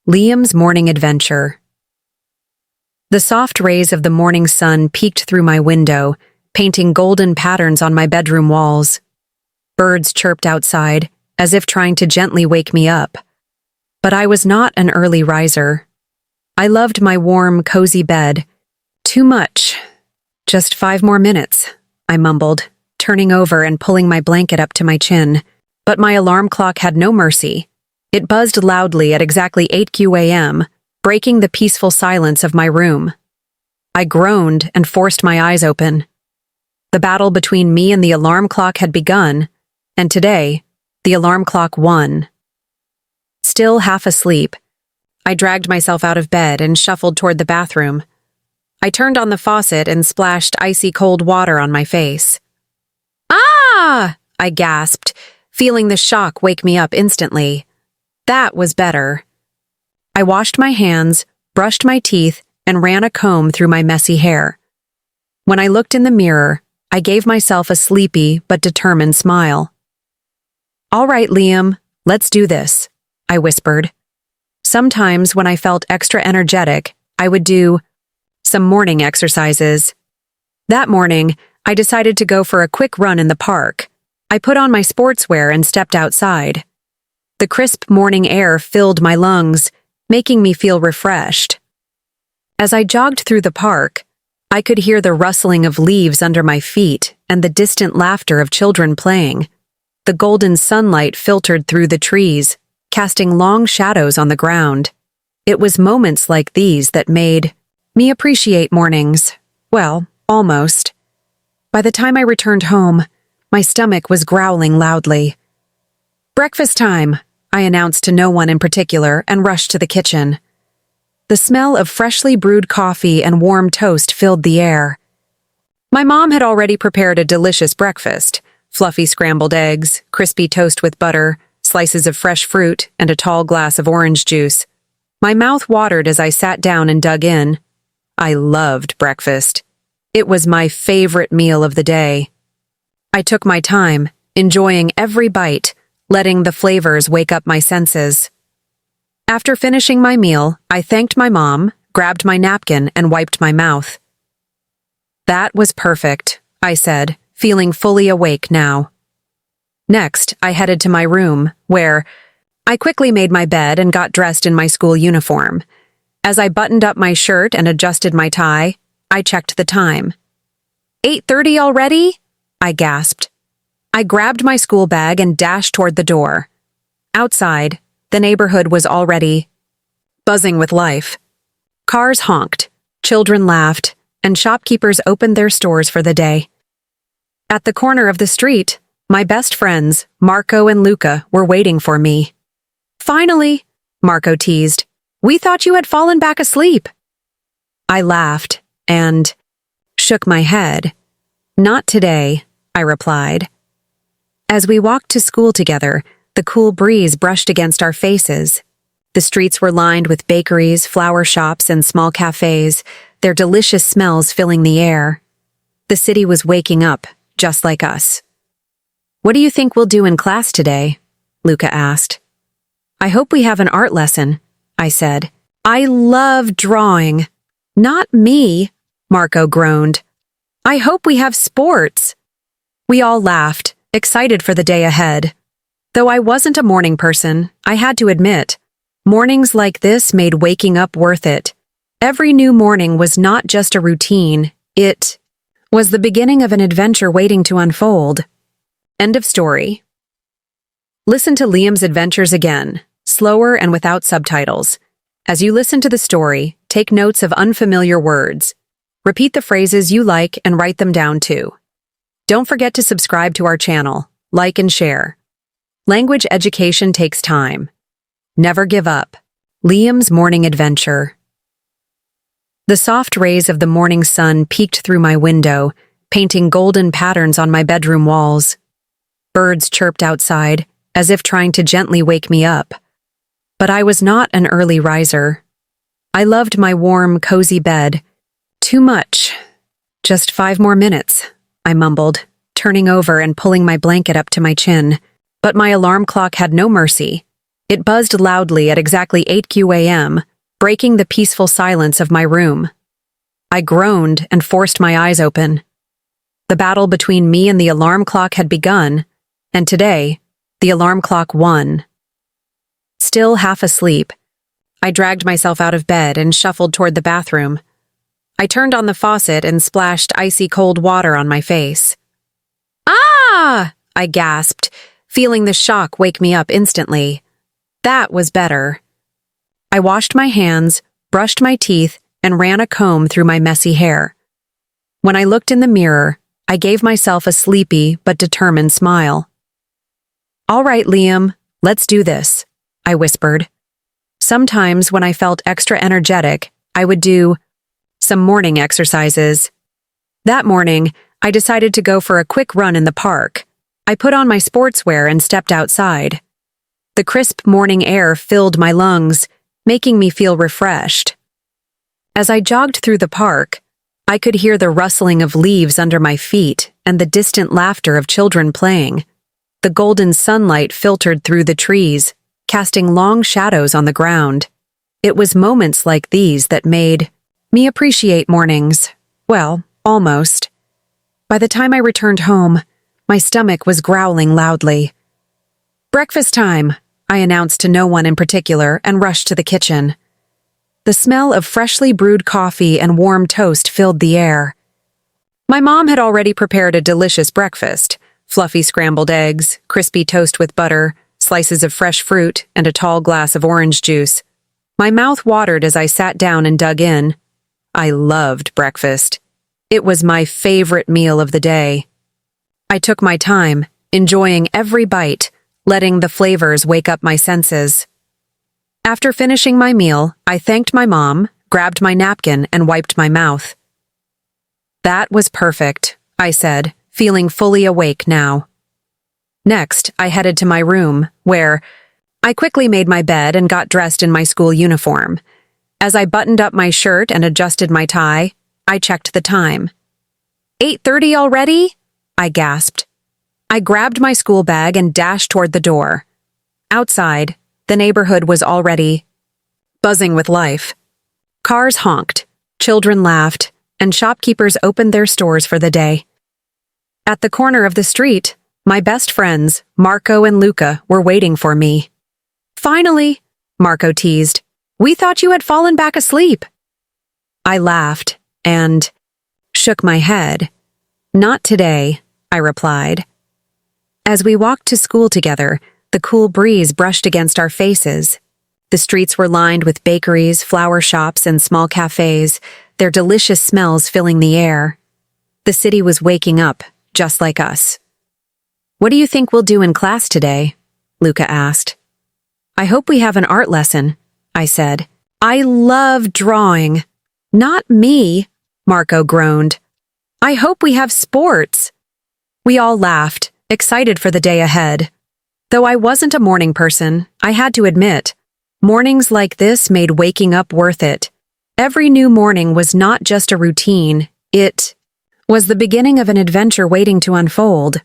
Liam's morning adventure. The soft rays of the morning sun peeked through my window, painting golden patterns on my bedroom walls. Birds chirped outside, as if trying to gently wake me up. But I was not an early riser. I loved my warm, cozy bed. Too much. Just 5 more minutes, I mumbled, turning over and pulling my blanket up to my chin. But my alarm clock had no mercy. It buzzed loudly at exactly 8 a.m., breaking the peaceful silence of my room. I groaned and forced my eyes open. The battle between me and the alarm clock had begun, and today, the alarm clock won. Still half asleep, I dragged myself out of bed and shuffled toward the bathroom. I turned on the faucet and splashed icy cold water on my face. "Ah!" I gasped, feeling the shock wake me up instantly. That was better. I washed my hands, brushed my teeth, and ran a comb through my messy hair. When I looked in the mirror, I gave myself a sleepy but determined smile. "All right, Liam, let's do this," I whispered. Sometimes when I felt extra energetic, I would do some morning exercises. That morning, I decided to go for a quick run in the park. I put on my sportswear and stepped outside. The crisp morning air filled my lungs, making me feel refreshed. As I jogged through the park, I could hear the rustling of leaves under my feet and the distant laughter of children playing. The golden sunlight filtered through the trees, casting long shadows on the ground. It was moments like these that made me appreciate mornings. Well, almost. By the time I returned home, my stomach was growling loudly. "Breakfast time," I announced to no one in particular and rushed to the kitchen. The smell of freshly brewed coffee and warm toast filled the air. My mom had already prepared a delicious breakfast: fluffy scrambled eggs, crispy toast with butter, slices of fresh fruit, and a tall glass of orange juice. My mouth watered as I sat down and dug in. I loved breakfast. It was my favorite meal of the day. I took my time, enjoying every bite, letting the flavors wake up my senses. After finishing my meal, I thanked my mom, grabbed my napkin, and wiped my mouth. "That was perfect," I said, feeling fully awake now. Next, I headed to my room, where I quickly made my bed and got dressed in my school uniform. As I buttoned up my shirt and adjusted my tie, I checked the time. 8:30 already? I gasped. I grabbed my school bag and dashed toward the door. Outside, the neighborhood was already buzzing with life. Cars honked, children laughed, and shopkeepers opened their stores for the day. At the corner of the street, my best friends, Marco and Luca, were waiting for me. "Finally," Marco teased. "We thought you had fallen back asleep." I laughed and shook my head. "Not today," I replied. As we walked to school together, the cool breeze brushed against our faces. The streets were lined with bakeries, flower shops, and small cafes, their delicious smells filling the air. The city was waking up, just like us. "What do you think we'll do in class today?" Luca asked. "I hope we have an art lesson," I said. "I love drawing." "Not me," Marco groaned. "I hope we have sports." We all laughed, excited for the day ahead. Though I wasn't a morning person, I had to admit, mornings like this made waking up worth it. Every new morning was not just a routine, it was the beginning of an adventure waiting to unfold. End of story. Listen to Liam's adventures again, slower and without subtitles. As you listen to the story, take notes of unfamiliar words. Repeat the phrases you like and write them down too. Don't forget to subscribe to our channel, like and share. Language education takes time. Never give up. Liam's morning adventure. The soft rays of the morning sun peeked through my window, painting golden patterns on my bedroom walls. Birds chirped outside, as if trying to gently wake me up. But I was not an early riser. I loved my warm, cozy bed. Too much. Just 5 more minutes, I mumbled, turning over and pulling my blanket up to my chin. But my alarm clock had no mercy. It buzzed loudly at exactly 8 a.m., breaking the peaceful silence of my room. I groaned and forced my eyes open. The battle between me and the alarm clock had begun, and today, the alarm clock won. Still half asleep, I dragged myself out of bed and shuffled toward the bathroom. I turned on the faucet and splashed icy cold water on my face. "Ah!" I gasped, feeling the shock wake me up instantly. That was better. I washed my hands, brushed my teeth, and ran a comb through my messy hair. When I looked in the mirror, I gave myself a sleepy but determined smile. "All right, Liam, let's do this," I whispered. Sometimes when I felt extra energetic, I would do some morning exercises. That morning, I decided to go for a quick run in the park. I put on my sportswear and stepped outside. The crisp morning air filled my lungs, making me feel refreshed. As I jogged through the park, I could hear the rustling of leaves under my feet and the distant laughter of children playing. The golden sunlight filtered through the trees, casting long shadows on the ground. It was moments like these that made me appreciate mornings. Well, almost. By the time I returned home, my stomach was growling loudly. "Breakfast time," I announced to no one in particular and rushed to the kitchen. The smell of freshly brewed coffee and warm toast filled the air. My mom had already prepared a delicious breakfast: fluffy scrambled eggs, crispy toast with butter, slices of fresh fruit, and a tall glass of orange juice. My mouth watered as I sat down and dug in. I loved breakfast. It was my favorite meal of the day. I took my time, enjoying every bite, letting the flavors wake up my senses. After finishing my meal, I thanked my mom, grabbed my napkin, and wiped my mouth. "That was perfect," I said, feeling fully awake now. Next, I headed to my room, where I quickly made my bed and got dressed in my school uniform. As I buttoned up my shirt and adjusted my tie, I checked the time. 8:30 already? I gasped. I grabbed my school bag and dashed toward the door. Outside, the neighborhood was already buzzing with life. Cars honked, children laughed, and shopkeepers opened their stores for the day. At the corner of the street, my best friends, Marco and Luca, were waiting for me. "Finally," Marco teased. "We thought you had fallen back asleep." I laughed and shook my head. "Not today," I replied. As we walked to school together, the cool breeze brushed against our faces. The streets were lined with bakeries, flower shops, and small cafes, their delicious smells filling the air. The city was waking up, just like us. "What do you think we'll do in class today?" Luca asked. "I hope we have an art lesson," I said. "I love drawing." "Not me," Marco groaned. "I hope we have sports." We all laughed, excited for the day ahead. Though I wasn't a morning person, I had to admit, mornings like this made waking up worth it. Every new morning was not just a routine, it was the beginning of an adventure waiting to unfold.